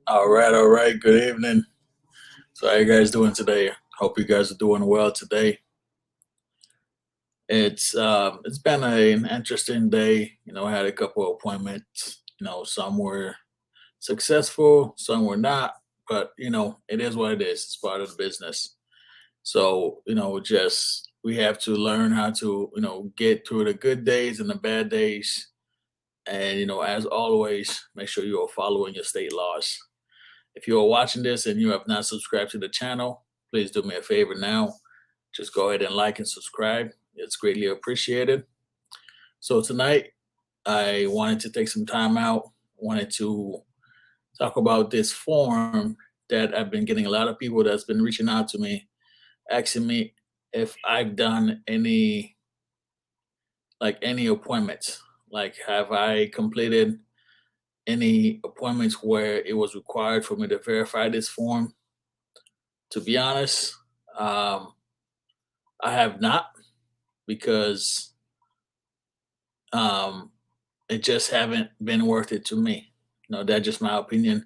All right. Good evening. So, how you guys doing today? Hope you guys are doing well today. It's been an interesting day. I had a couple of appointments. Some were successful, some were not. But it is what it is. It's part of the business. So, just we have to learn how to get through the good days and the bad days. And as always, make sure you are following your state laws. If you are watching this and you have not subscribed to the channel, please do me a favor now. Just go ahead and like and subscribe. It's greatly appreciated. So tonight, I wanted to take some time out. Wanted to talk about this form that I've been getting a lot of people that's been reaching out to me, asking me if I've done any appointments. Like, have I completed any appointments where it was required for me to verify this form? To be honest, um, I have not, because um, it just haven't been worth it to me. That's just my opinion.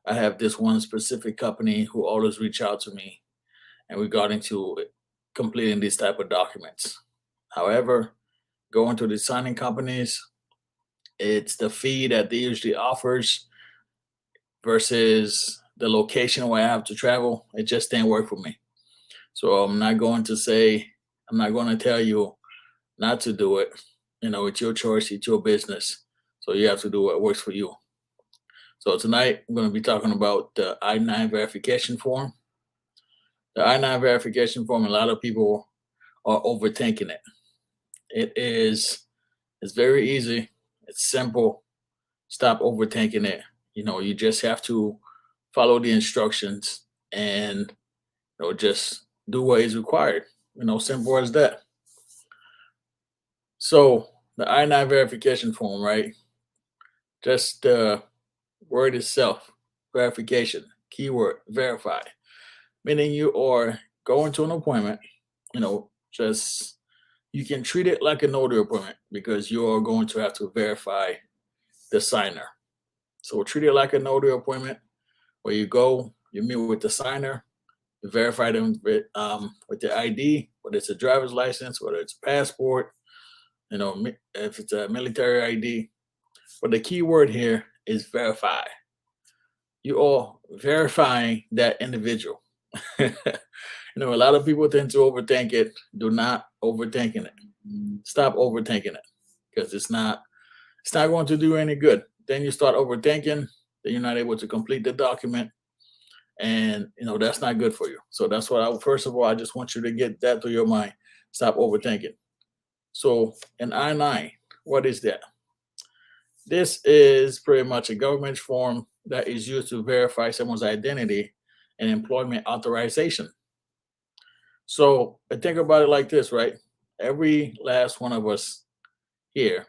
I have this one specific company who always reach out to me and regarding to completing these type of documents. However, going to the signing companies, it's the fee that they usually offers versus the location where I have to travel. It just didn't work for me. So I'm not going to tell you not to do it. It's your choice, it's your business. So you have to do what works for you. So tonight I'm going to be talking about the I-9 verification form. The I-9 verification form, a lot of people are overthinking it. It's very easy. It's simple. Stop overthinking it. You just have to follow the instructions and just do what is required. Simple as that. So the I-9 verification form, right? Just the word itself, verification, keyword, verify, meaning you are going to an appointment, just you can treat it like a notary appointment because you are going to have to verify the signer. So treat it like a notary appointment where you go, you meet with the signer, you verify them with their ID, whether it's a driver's license, whether it's a passport, if it's a military ID. But the key word here is verify. You are verifying that individual. A lot of people tend to overthink it. Do not overthinking it. Stop overthinking it because it's not going to do any good. Then you start overthinking, then you're not able to complete the document, and that's not good for you. So that's what first of all, I just want you to get that through your mind. Stop overthinking. So an I-9, what is that? This is pretty much a government form that is used to verify someone's identity and employment authorization. So think about it like this, right? Every last one of us here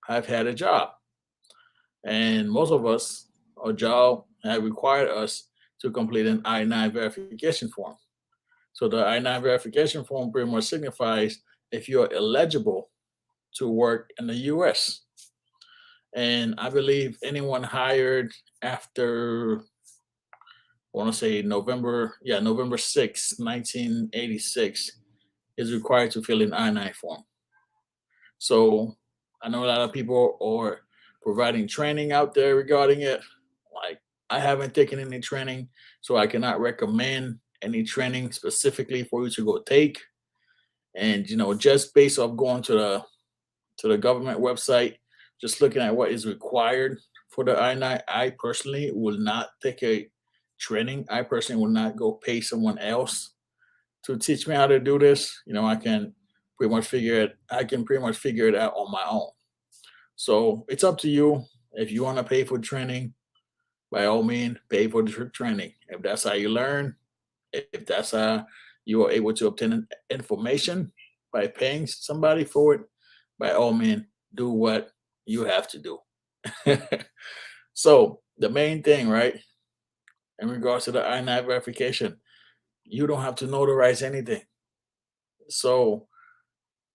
have had a job, and most of us, our job have required us to complete an I-9 verification form. So the I-9 verification form pretty much signifies if you're eligible to work in the US. And I believe anyone hired after, I want to say November 6th, 1986, is required to fill in I-9 form. So I know a lot of people are providing training out there regarding it. Like, I haven't taken any training, so I cannot recommend any training specifically for you to go take. And just based off going to the government website, just looking at what is required for the I-9, I personally will not take a training. I personally will not go pay someone else to teach me how to do this. I can pretty much figure it out on my own. So it's up to you. If you want to pay for training, by all means, pay for the training. If that's how you learn, if that's how you are able to obtain information by paying somebody for it, by all means, do what you have to do. So the main thing, right, in regards to the I-9 verification, you don't have to notarize anything. So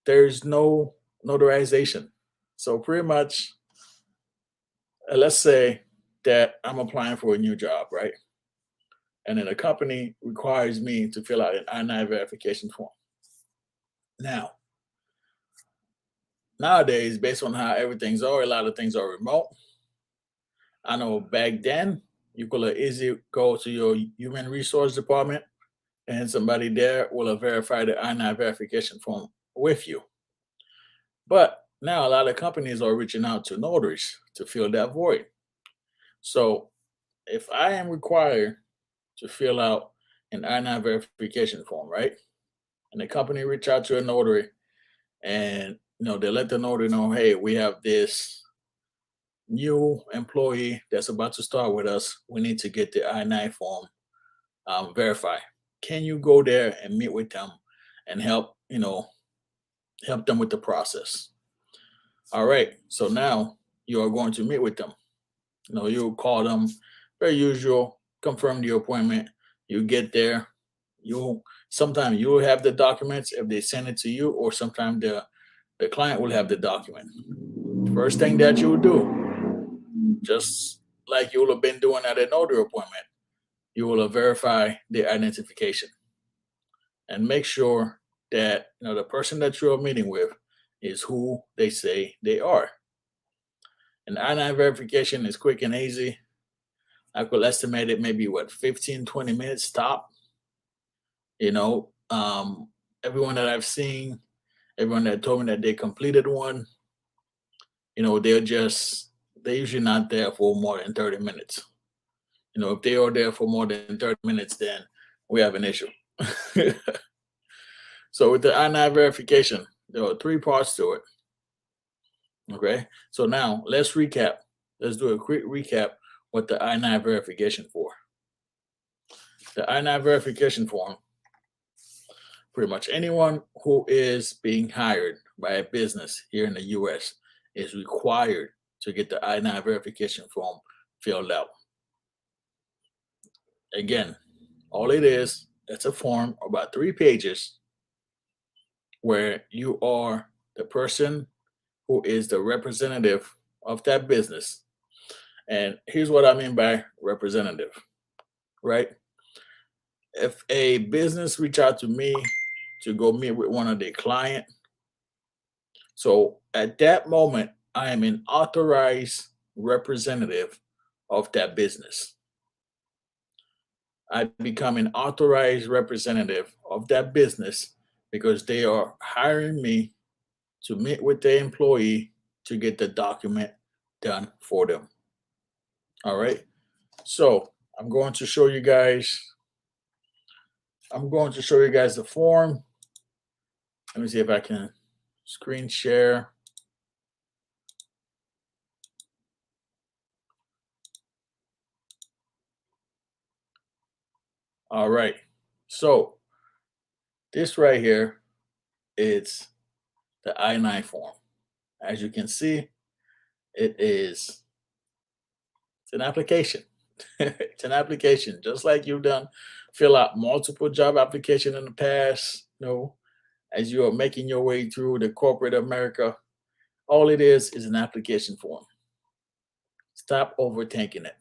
there's no notarization. So pretty much, let's say that I'm applying for a new job, right? And then the company requires me to fill out an I-9 verification form. Now, nowadays, based on how everything's are, a lot of things are remote. I know back then you could have easily go to your human resource department and somebody there will have verified the I-9 verification form with you. But now a lot of companies are reaching out to notaries to fill that void. So if I am required to fill out an I-9 verification form, right? And the company reach out to a notary and they let the notary know, hey, we have this new employee that's about to start with us. We need to get the I-9 form verified. Can you go there and meet with them and help them with the process? All right. So now you are going to meet with them. You call them, per usual, confirm the appointment. You get there. You sometimes you will have the documents if they send it to you, or sometimes the client will have the document. First thing that you will do, just like you will have been doing at a notary appointment, you will verify the identification and make sure that the person that you're meeting with is who they say they are. And I-9 verification is quick and easy. I could estimate it maybe 15, 20 minutes top. You know, um, Everyone that I've seen, everyone that told me that they completed one, they're usually not there for more than 30 minutes. If they are there for more than 30 minutes, then we have an issue. So with the I-9 verification, there are three parts to it. Okay. So now let's recap. Let's do a quick recap what the I-9 verification for. The I-9 verification form, pretty much anyone who is being hired by a business here in the US is required to get the I-9 verification form filled out. Again, all it is, it's a form about 3 pages where you are the person who is the representative of that business. And here's what I mean by representative, right? If a business reach out to me to go meet with one of their client, so at that moment, I am an authorized representative of that business. I become an authorized representative of that business because they are hiring me to meet with the employee to get the document done for them. All right. So I'm going to show you guys. I'm going to show you guys the form. Let me see if I can screen share. All right. So this right here is the I-9 form. As you can see, it's an application. It's an application, just like you've done, fill out multiple job application in the past, as you are making your way through the corporate America. All it is an application form. Stop overthinking it.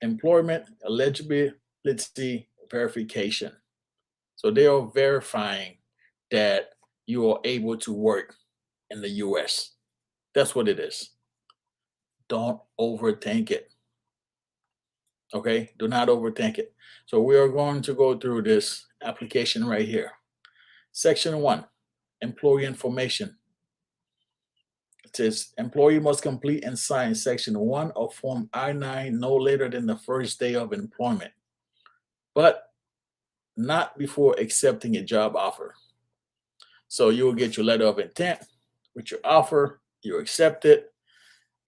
Employment eligibility verification. So they are verifying that you are able to work in the US. That's what it is. Don't overthink it. Okay? Do not overthink it. So we are going to go through this application right here. Section 1, employee information. It says employee must complete and sign section 1 of form I-9 no later than the first day of employment, but not before accepting a job offer. So you will get your letter of intent with your offer, you accept it,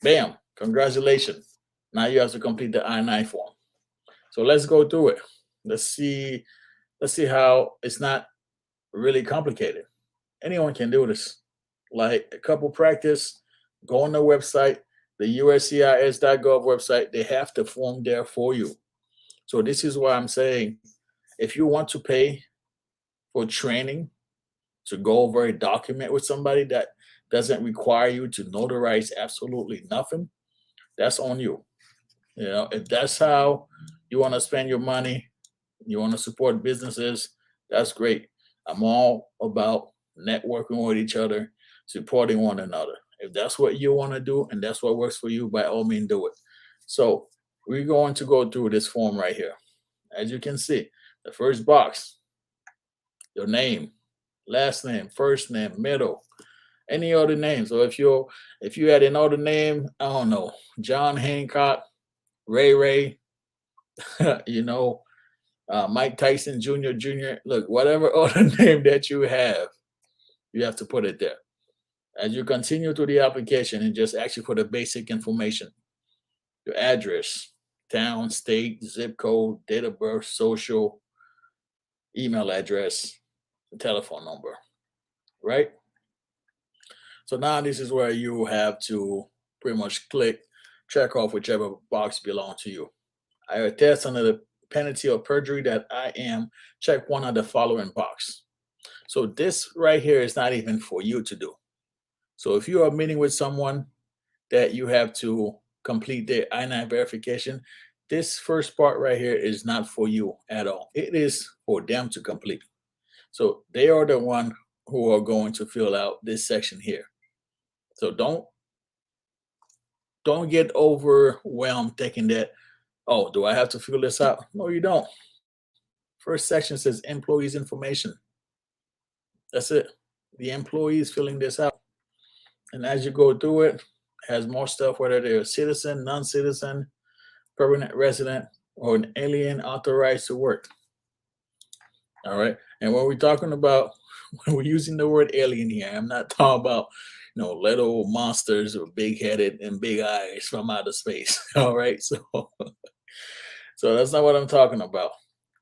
bam, congratulations. Now you have to complete the I-9 form. So let's go through it. Let's see how it's not really complicated. Anyone can do this. Like a couple practice, go on the website, the uscis.gov website, they have the form there for you. So this is why I'm saying, if you want to pay for training to go over a document with somebody that doesn't require you to notarize absolutely nothing, that's on you. If that's how you want to spend your money, you want to support businesses, that's great. I'm all about networking with each other, supporting one another. If that's what you want to do and that's what works for you, by all means do it. So we're going to go through this form right here. As you can see, the first box, your name, last name, first name, middle, any other name. So if you had another name, I don't know, John Hancock, Ray, you know, Mike Tyson Jr. Look, whatever other name that you have to put it there. As you continue through the application, and just ask you for the basic information: your address, town, state, zip code, date of birth, social, email address, telephone number, right? So now this is where you have to pretty much check off whichever box belongs to you. I attest under the penalty of perjury that I am, check one of the following box. So this right here is not even for you to do. So if you are meeting with someone that you have to complete the I-9 verification, this first part right here is not for you at all. It is for them to complete. So they are the one who are going to fill out this section here. So don't get overwhelmed thinking that, oh, do I have to fill this out? No, you don't. First section says employees information. That's it. The employee is filling this out. And as you go through it, has more stuff, whether they're a citizen, non-citizen, permanent resident, or an alien authorized to work. All right. And when we're talking about, when we're using the word alien here, I'm not talking about, little monsters or big headed and big eyes from outer space. All right. So that's not what I'm talking about.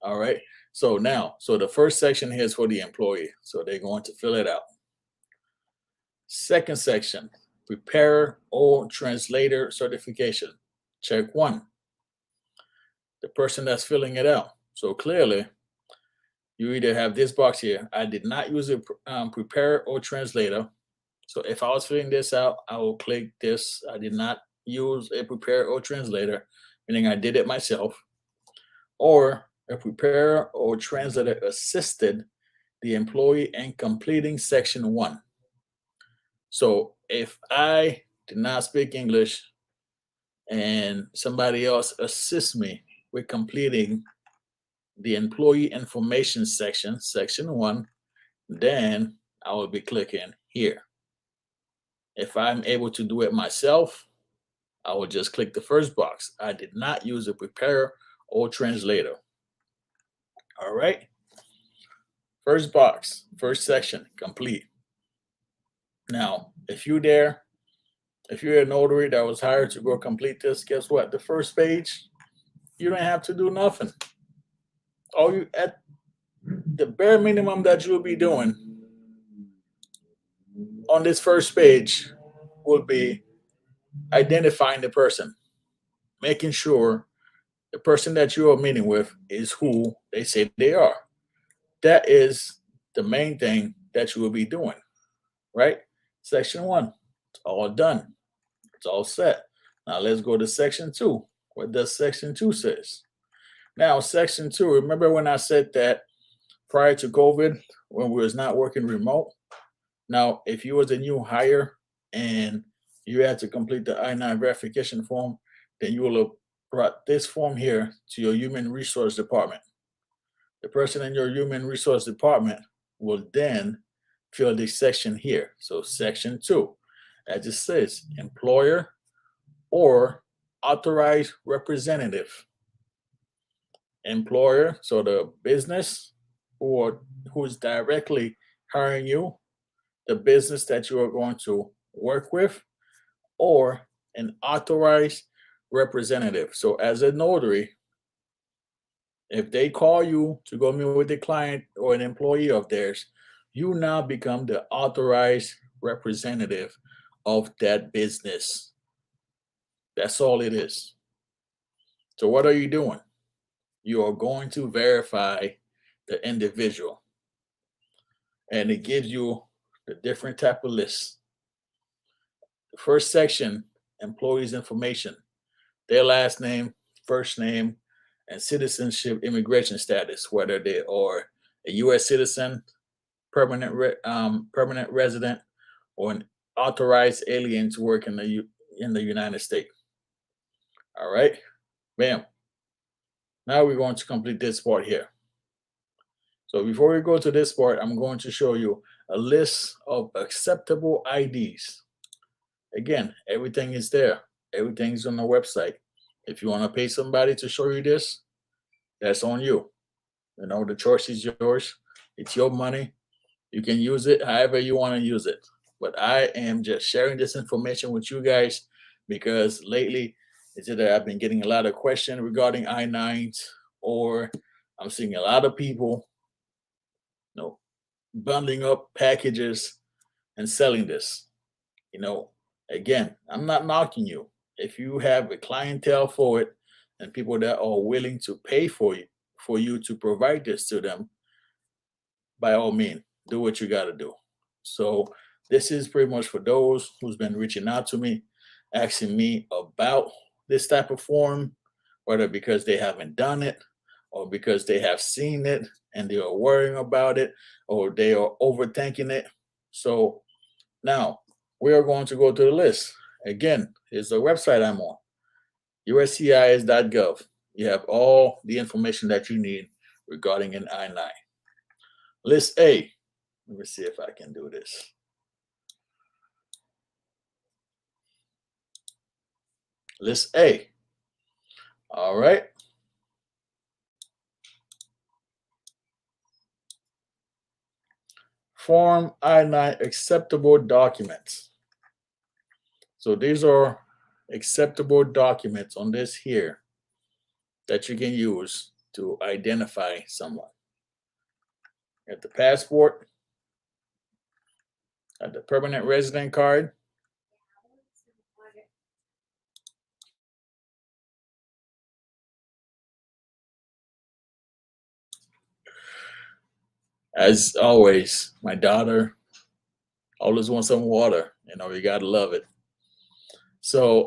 All right. So the first section here is for the employee. So they're going to fill it out. Second section, preparer or translator certification. Check one. The person that's filling it out. So clearly, you either have this box here. I did not use a preparer or translator. So if I was filling this out, I will click this. I did not use a preparer or translator, meaning I did it myself. Or a preparer or translator assisted the employee in completing section one. So if I did not speak English and somebody else assists me with completing the employee information section one, then I will be clicking here. If I'm able to do it myself, I will just click the first box. I did not use a preparer or translator. All right. First box, first section, complete. Now, if you're a notary that was hired to go complete this, guess what? The first page, you don't have to do nothing. All you at the bare minimum that you'll be doing on this first page will be identifying the person, making sure the person that you are meeting with is who they say they are. That is the main thing that you will be doing, right? Section one, it's all done. It's all set. Now let's go to section two. What does section two says? Now, section two, remember when I said that prior to COVID, when we was not working remote? Now, if you was a new hire and you had to complete the I-9 verification form, then you will have brought this form here to your human resource department. The person in your human resource department will then fill this section here. So section two, as it says, employer or authorized representative. Employer, so the business who's directly hiring you, the business that you are going to work with, or an authorized representative. So as a notary, if they call you to go meet with a client or an employee of theirs, you now become the authorized representative of that business. That's all it is. So what are you doing? You are going to verify the individual. And it gives you the different type of lists. The first section, employees information. their last name, first name, and citizenship immigration status, whether they are a U.S. citizen, permanent resident, or an authorized alien to work in the United States. All right, bam. Now we're going to complete this part here. So before we go to this part, I'm going to show you a list of acceptable IDs. Again, everything is there. Everything's on the website. If you want to pay somebody to show you this, that's on you. You know, the choice is yours. It's your money. You can use it however you want to use it. But I am just sharing this information with you guys because lately it's either I've been getting a lot of questions regarding I-9s, or I'm seeing a lot of people, you know, bundling up packages and selling this. You know, again, I'm not knocking you. If you have a clientele for it and people that are willing to pay for you to provide this to them, by all means, do what you got to do. So this is pretty much for those who's been reaching out to me, asking me about this type of form, whether because they haven't done it or because they have seen it and they are worrying about it or they are overthinking it. So now we are going to go to the list. Again, here's the website I'm on, uscis.gov. You have all the information that you need regarding an I-9. List A. Let me see if I can do this. List A. All right. Form I-9 acceptable documents. So these are acceptable documents on this here that you can use to identify someone. You have the passport, the permanent resident card, as always, my daughter always wants some water. You know, you gotta love it. So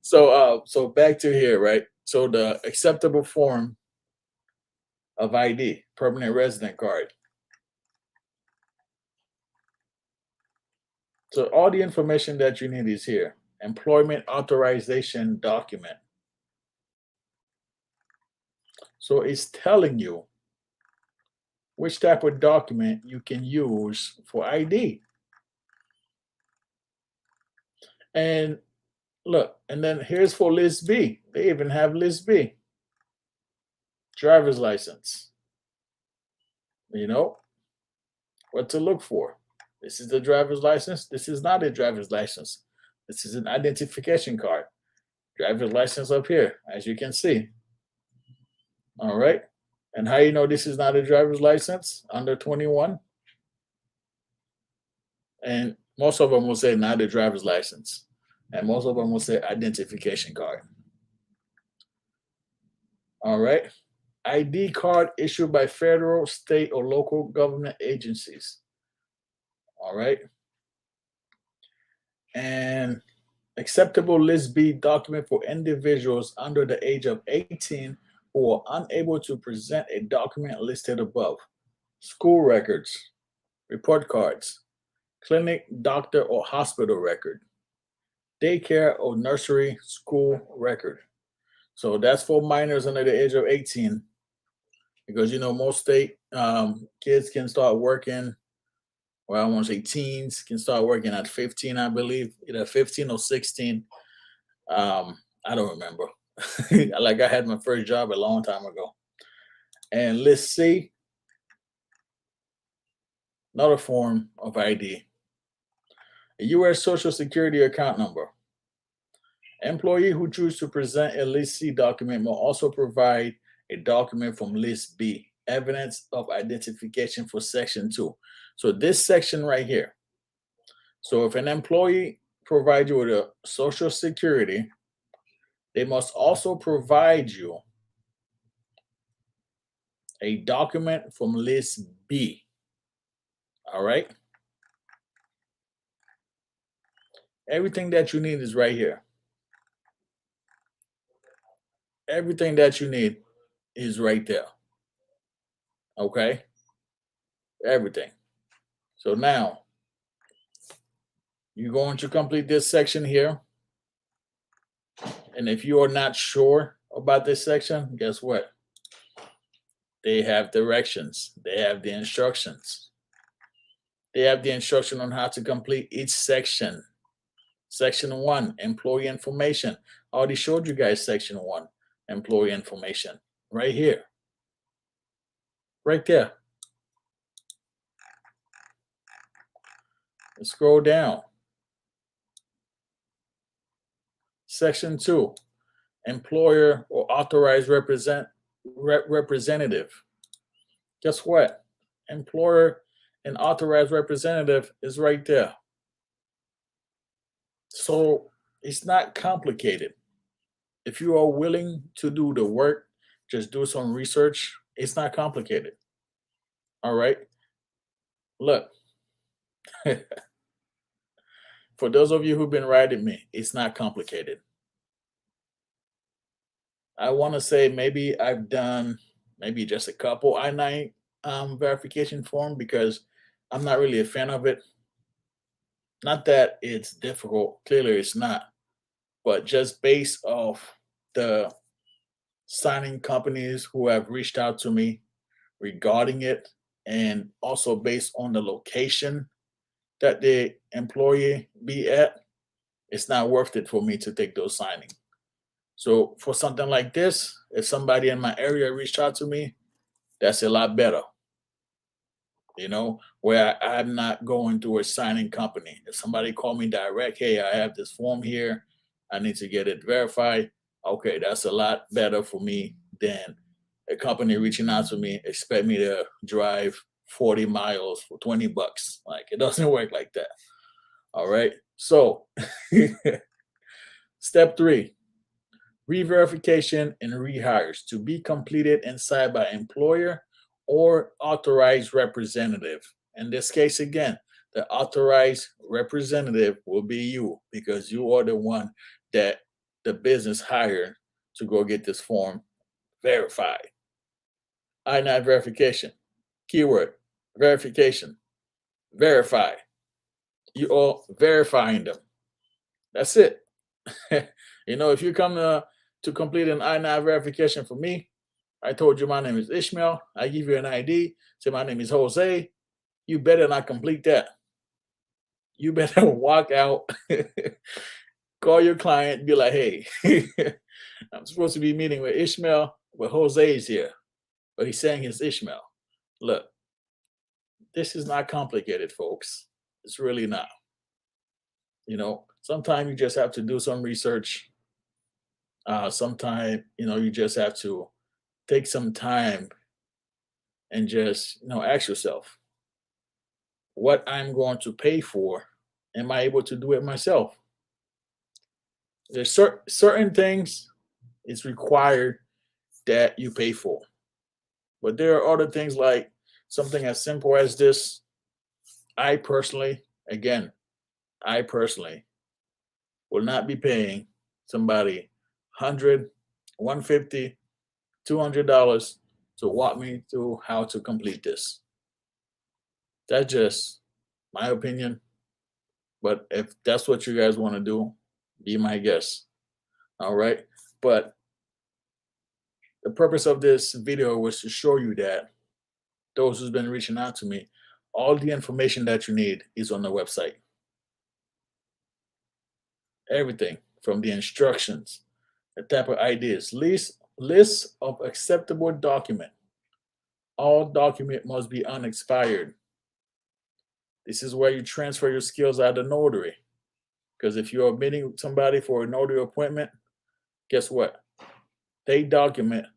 so back to here, right? So the acceptable form of ID, permanent resident card. So all the information that you need is here. Employment authorization document. So it's telling you which type of document you can use for ID. And look, and then here's for list B. They even have list B. Driver's license. You know what to look for. This is the driver's license. This is not a driver's license. This is an identification card. Driver's license up here, as you can see. All right. And how you know this is not a driver's license under 21? And most of them will say not a driver's license. And most of them will say identification card. All right. ID card issued by federal, state, or local government agencies. All right. And acceptable list B document for individuals under the age of 18 who are unable to present a document listed above. School records, report cards, clinic, doctor, or hospital record, daycare or nursery school record. So that's for minors under the age of 18, because you know most state kids can start working. Well, I want to say teens can start working at 15, I believe, either 15 or 16. I don't remember. Like I had my first job a long time ago. And let's see another form of ID. A U.S. Social Security account number. Employee who choose to present a List C document will also provide a document from List B, evidence of identification for Section 2. So this section right here. So if an employee provides you with a Social Security, they must also provide you a document from List B. All right. Everything that you need is right here. Everything that you need is right there. Okay? Everything. So now you're going to complete this section here. And if you are not sure about this section, guess what? They have directions, they have the instructions. They have the instruction on how to complete each section. Section 1, employee information. I already showed you guys section 1, employee information, right here, right there. Let's scroll down. Section 2, employer or authorized representative. Guess what? Employer and authorized representative is right there. So it's not complicated. If you are willing to do the work, just do some research. It's not complicated. All right. Look, for those of you who've been writing me, it's not complicated. I want to say maybe I've done maybe just a couple I-9 verification form because I'm not really a fan of it. Not that it's difficult, clearly it's not, but just based off the signing companies who have reached out to me regarding it, and also based on the location that the employee be at, it's not worth it for me to take those signings. So for something like this, if somebody in my area reached out to me, that's a lot better. Where I'm not going to a signing company. If somebody call me direct, hey, I have this form here, I need to get it verified. Okay, that's a lot better for me than a company reaching out to me, expect me to drive 40 miles for $20. Like, it doesn't work like that. All right. So step 3, re-verification and rehires to be completed and signed by employer or authorized representative. In this case, again, the authorized representative will be you because you are the one that the business hired to go get this form verified. I-9 verification, keyword, verification, verify. You are verifying them. That's it. If you come to complete an I-9 verification for me, I told you my name is Ishmael. I give you an ID. Say my name is Jose. You better not complete that. You better walk out, call your client, be like, hey, I'm supposed to be meeting with Ishmael, but Jose is here. But he's saying it's Ishmael. Look, this is not complicated, folks. It's really not. Sometimes you just have to do some research. Sometimes, you just have to take some time and just, ask yourself, what I'm going to pay for, am I able to do it myself? There's certain things it's required that you pay for. But there are other things like something as simple as this. I personally will not be paying somebody 100, 150, $200 to walk me through how to complete this. That's just my opinion. But if that's what you guys want to do, be my guest. All right. But the purpose of this video was to show you that those who's been reaching out to me, all the information that you need is on the website. Everything from the instructions, the type of ideas, list of acceptable document. All document must be unexpired. This is where you transfer your skills at the notary. Because if you are meeting somebody for a notary appointment, guess what? They document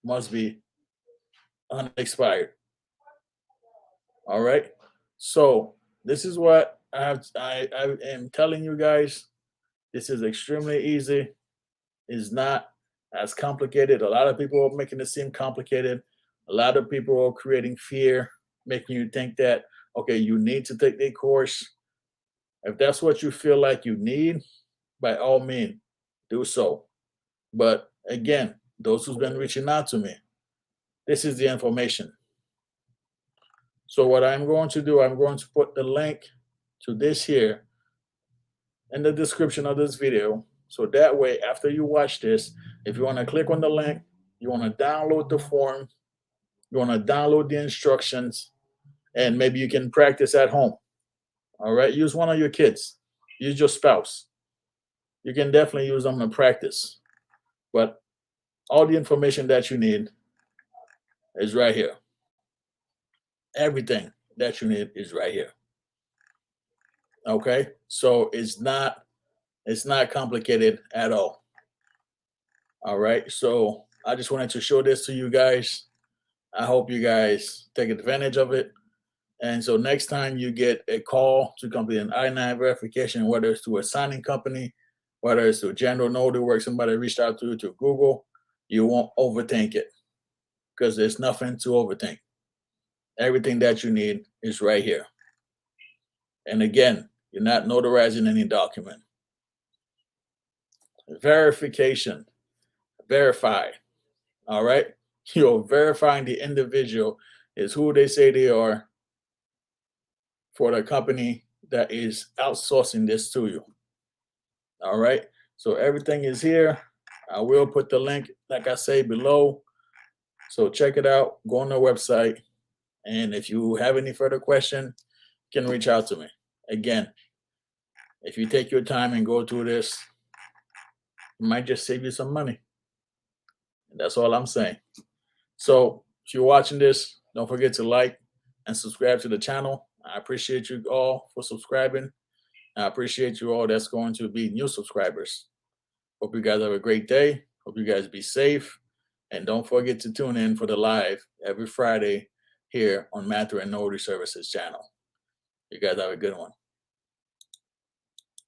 must be unexpired. All right. So this is what I am telling you guys. This is extremely easy. It's not as complicated. A lot of people are making it seem complicated. A lot of people are creating fear, making you think that, okay, you need to take a course. If that's what you feel like you need, by all means, do so. But again, those who's been reaching out to me, this is the information. So what I'm going to do, I'm going to put the link to this here in the description of this video. So that way, after you watch this, if you want to click on the link, you want to download the form, you want to download the instructions, and maybe you can practice at home. All right, use one of your kids, use your spouse. You can definitely use them to practice. But all the information that you need is right here. Everything that you need is right here. Okay, so it's not complicated at all. All right, so I just wanted to show this to you guys. I hope you guys take advantage of it. And so next time you get a call to complete an I-9 verification, whether it's to a signing company, whether it's to general notary work, somebody reached out to you to Google, you won't overthink it because there's nothing to overthink. Everything that you need is right here. And again, you're not notarizing any document. Verification, verify. All right. You're verifying the individual is who they say they are for the company that is outsourcing this to you. All right. So everything is here. I will put the link, like I say, below. So check it out. Go on the website. And if you have any further question, you can reach out to me. Again, if you take your time and go through this, it might just save you some money. And that's all I'm saying. So if you're watching this, don't forget to like and subscribe to the channel. I appreciate you all for subscribing. I appreciate you all that's going to be new subscribers. Hope you guys have a great day. Hope you guys be safe. And don't forget to tune in for the live every Friday here on Matthew and Notary Services channel. You guys have a good one.